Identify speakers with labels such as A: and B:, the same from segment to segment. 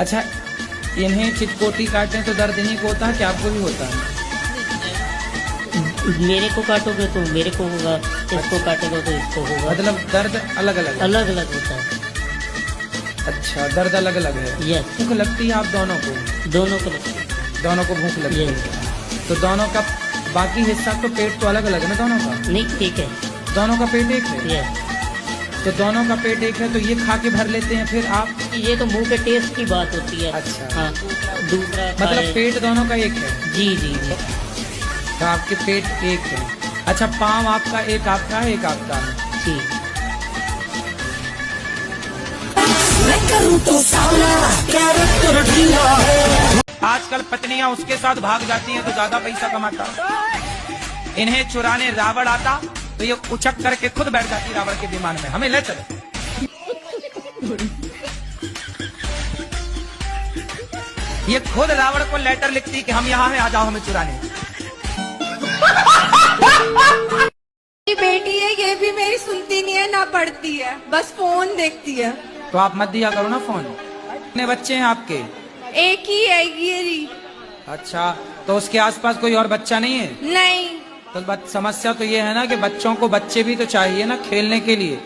A: अच्छा, इन्हें चिटकोटी काटते तो दर्द इन्हीं को होता है कि आपको भी होता है?
B: मेरे को काटोगे तो मेरे को होगा, इसको काटोगे तो इसको होगा।
A: मतलब दर्द अलग अलग
B: अलग अलग होता है।
A: अच्छा, दर्द अलग अलग है।
B: यस।
A: भूख लगती है आप दोनों को?
B: दोनों को लगता है।
A: दोनों को भूख लगती है। तो दोनों का बाकी हिस्सा तो पेट तो अलग अलग है ना दोनों का?
B: नहीं, ठीक है।
A: दोनों का पेट एक है?
B: यस।
A: तो दोनों का पेट एक है तो ये खा के भर लेते हैं फिर आप?
B: ये तो मुंह के टेस्ट की बात होती है।
A: अच्छा।
B: हाँ, दूसरा
A: मतलब पेट दोनों का एक है?
B: जी जी जी।
A: तो आपके पेट एक है। अच्छा, पाँव आपका एक आपका है, एक आपका है?
B: जी।
A: आजकल पत्नियां उसके साथ भाग जाती हैं तो ज्यादा पैसा कमाता। इन्हें चुराने रावण आता तो ये उचक करके खुद बैठ जाती रावण के विमान में, हमें ले चलो। ये खुद रावण को लेटर लिखती कि हम यहाँ हैं, आ जाओ हमें चुराने।
C: मेरी बेटी है, ये भी मेरी सुनती नहीं है ना पढ़ती है, बस फोन देखती है।
A: तो आप मत दिया करो ना फोन। कितने बच्चे हैं आपके?
C: एक ही है ये।
A: अच्छा, तो उसके आसपास कोई और बच्चा नहीं है?
C: नहीं।
A: तो समस्या तो ये है ना कि बच्चों को बच्चे भी तो चाहिए ना खेलने के लिए,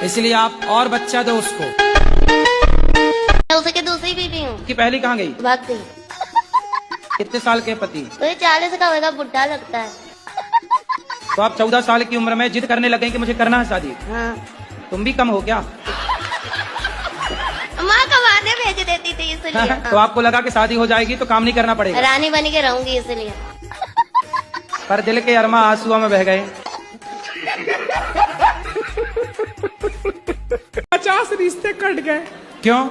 A: इसलिए आप और बच्चा दो उसको।
D: उसके दूसरी बीवी हूँ
A: कि पहली कहाँ गई?
D: भाग गई।
A: कितने साल के पति?
D: तो ये 40 का होगा, बुढ़ा लगता है।
A: तो आप 14 साल की उम्र में जिद करने लगे कि मुझे करना है शादी?
D: हाँ।
A: तुम भी कम हो क्या?
D: माँ कमाने भेज देती थी इसलिए।
A: तो आपको लगा कि शादी हो जाएगी तो काम नहीं करना पड़ेगा?
D: रानी बन के रहूंगी इसलिए।
A: पर दिल के अरमा आंसुओं में बह गए।
E: 50 रिश्ते कट गए।
A: क्यों?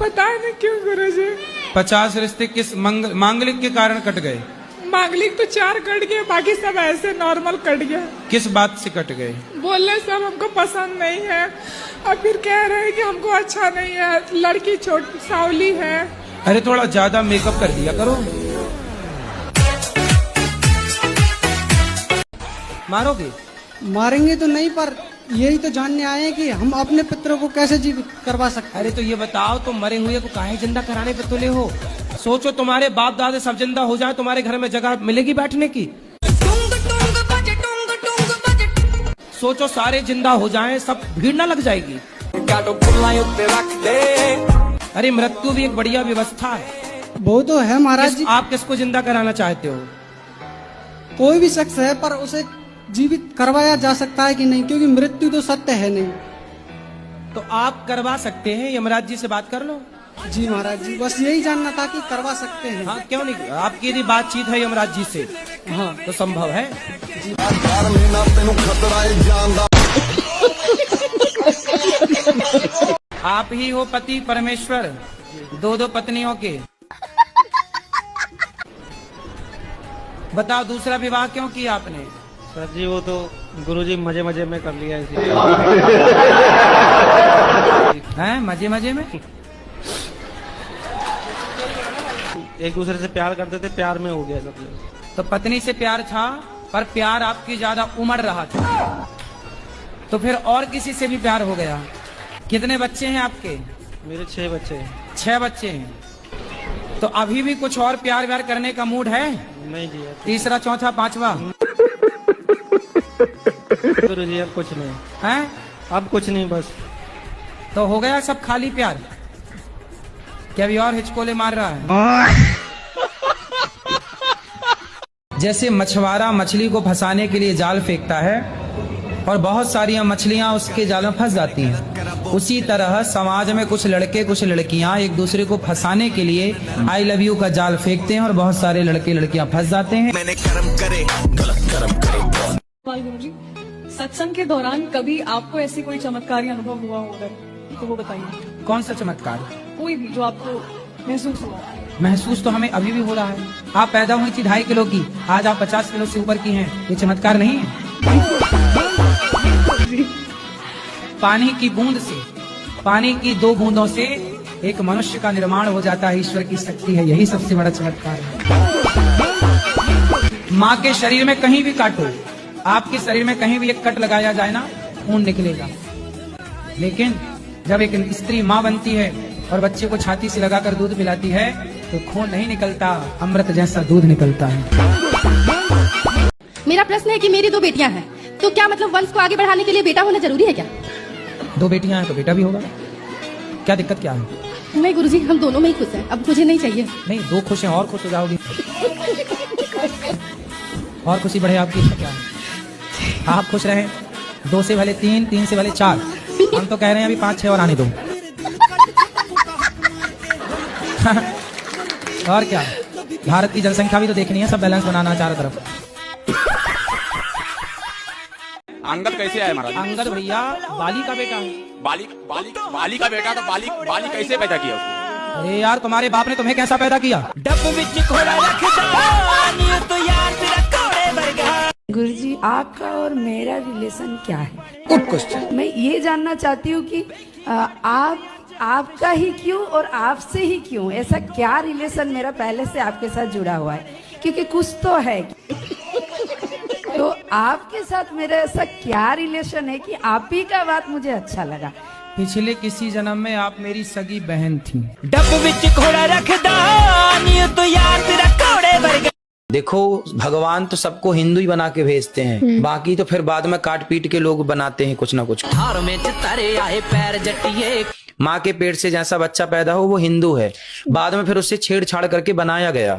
E: पता नहीं क्यों गुरुजी।
A: 50 रिश्ते किस मांगलिक के कारण कट गए?
E: मांगलिक तो 4 कट गए, बाकी सब ऐसे नॉर्मल कट गया।
A: किस बात से कट गए?
E: बोले सब हमको पसंद नहीं है और फिर कह रहे हैं कि हमको अच्छा नहीं है, लड़की छोटी सावली है।
A: अरे थोड़ा ज्यादा मेकअप कर दिया करो। मारोगे?
F: मारेंगे तो नहीं, पर यही तो जानने आए हैं कि हम अपने पितरों को कैसे जीवित करवा सकते हैं।
A: अरे तो ये बताओ, तुम मरे हुए को काहे जिंदा कराने पे तुले हो? सोचो तुम्हारे बाप दादे सब जिंदा हो जाए, तुम्हारे घर में जगह मिलेगी बैठने की? सोचो सारे जिंदा हो जाएं, सब भीड़ ना लग जाएगी? अरे मृत्यु भी एक बढ़िया व्यवस्था है।
F: वो तो है महाराज जी।
A: आप किसको जिंदा कराना चाहते हो?
F: कोई भी शख्स है, पर उसे जीवित करवाया जा सकता है कि नहीं, क्योंकि मृत्यु तो सत्य है नहीं।
A: तो आप करवा सकते हैं, यमराज जी से बात कर लो।
F: जी महाराज जी, बस यही जानना था कि करवा सकते हैं।
A: हाँ, क्यों नहीं? आपकी यदि बातचीत है यमराज जी से, हाँ, तो संभव है। आप ही हो पति परमेश्वर, 2 पत्नियों के। बताओ, दूसरा विवाह क्यों किया आपने?
G: सर जी, वो तो गुरुजी मजे मजे में कर लिया इसीलिए।
A: हैं? मजे मजे में?
G: एक दूसरे से प्यार करते थे, प्यार में हो गया सब।
A: तो पत्नी से प्यार था, पर प्यार आपकी ज्यादा उमड़ रहा था, तो फिर और किसी से भी प्यार हो गया। कितने बच्चे हैं आपके?
G: मेरे 6 बच्चे हैं।
A: 6 बच्चे हैं। तो अभी भी कुछ और प्यार व्यार करने का मूड है?
G: नहीं जी।
A: तीसरा, चौथा, 5वां?
G: गुरुजी अब कुछ नहीं
A: है।
G: अब कुछ नहीं, बस।
A: तो हो गया सब खाली प्यार? क्या अभी और हिचकोले मार रहा है? जैसे मछुआरा मछली को फंसाने के लिए जाल फेंकता है और बहुत सारी मछलियां उसके जाल में फंस जाती हैं, उसी तरह समाज में कुछ लड़के कुछ लड़कियां एक दूसरे को फंसाने के लिए आई लव यू का जाल फेंकते हैं और बहुत सारे लड़के लड़कियां फंस जाते हैं।
H: मैंने कर्म करे, गलत कर्म करे।
I: गुरुजी, सत्संग के दौरान कभी आपको ऐसी कोई चमत्कारी अनुभव हुआ होगा तो वो बताइए।
A: कौन सा चमत्कार?
I: कोई भी जो आपको महसूस हुआ।
A: महसूस तो हमें अभी भी हो रहा है। आप पैदा हुई थी 2.5 किलो की, आज आप 50 किलो से ऊपर की हैं। ये चमत्कार नहीं है? पानी की बूंद से, पानी की 2 बूंदों से एक मनुष्य का निर्माण हो जाता है। ईश्वर की शक्ति है, यही सबसे बड़ा चमत्कार है। माँ के शरीर में कहीं भी काटो, आपके शरीर में कहीं भी एक कट लगाया जाए ना, खून निकलेगा। लेकिन जब एक स्त्री माँ बनती है और बच्चे को छाती से लगाकर दूध पिलाती है तो खून नहीं निकलता, अमृत जैसा दूध निकलता है।
C: मेरा प्रश्न है कि मेरी 2 बेटियां हैं, तो क्या मतलब वंश को आगे बढ़ाने के लिए बेटा होना जरूरी है क्या?
A: 2 बेटियां हैं तो बेटा भी होगा, क्या दिक्कत क्या है?
C: नहीं गुरुजी, हम दोनों में ही खुश हैं, अब मुझे नहीं चाहिए।
A: नहीं, 2 खुश हैं और खुश हो जाओगी। और खुशी बढ़े आपकी इच्छा क्या है? आप खुश रहें, 2 से भले 3, 3 से भले 4, हम तो कह रहे हैं अभी 5, 6 और आने दो। और क्या, भारत की जनसंख्या भी तो देखनी है, सब बैलेंस बनाना है चारों तरफ।
J: अंगद कैसे आए महाराज?
A: अंगद भैया बाली का बेटा है।
J: बाली का बेटा, तो बाली कैसे पैदा किया उसको?
A: अरे यार, तुम्हारे बाप ने तुम्हें कैसा पैदा किया?
K: गुरुजी, आपका और मेरा रिलेशन क्या है? Good question. मैं ये जानना चाहती हूँ कि आपका ही क्यों और आपसे ही क्यों, ऐसा क्या रिलेशन मेरा पहले से आपके साथ जुड़ा हुआ है? क्योंकि कुछ तो है। तो आपके साथ मेरा ऐसा क्या रिलेशन है कि आप ही का बात मुझे अच्छा लगा?
A: पिछले किसी जन्म में आप मेरी सगी बहन थी। देखो, भगवान तो सबको हिंदू ही बना के भेजते हैं, बाकी तो फिर बाद में काट पीट के लोग बनाते हैं कुछ ना कुछ। माँ के पेट से जैसा बच्चा पैदा हो वो हिंदू है, बाद में फिर उससे छेड़छाड़ करके बनाया गया।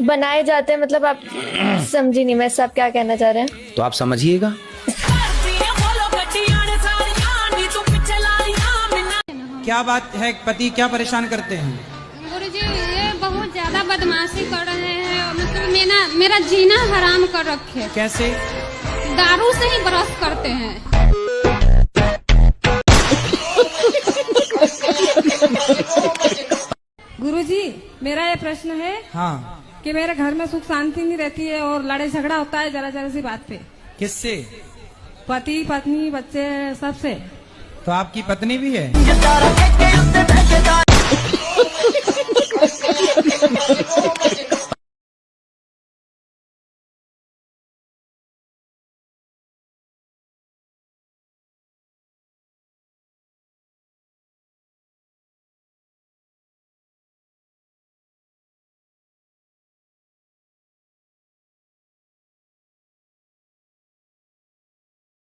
D: बनाए जाते हैं मतलब, आप समझी नहीं मैं सब क्या कहना चाह रहे हैं।
A: तो आप समझिएगा। क्या बात है, पति क्या परेशान करते हैं?
L: गुरुजी, ये बहुत ज्यादा बदमाशी कर रहे हैं, मतलब मेरा जीना हराम कर रखे।
A: कैसे?
L: दारू से ही ब्रश करते हैं।
M: गुरुजी, मेरा ये प्रश्न है
A: हाँ,
M: कि मेरे घर में सुख शांति नहीं रहती है और लड़ाई झगड़ा होता है जरा जरा सी बात पे।
A: किससे?
M: पति पत्नी बच्चे सबसे।
A: तो आपकी पत्नी भी है?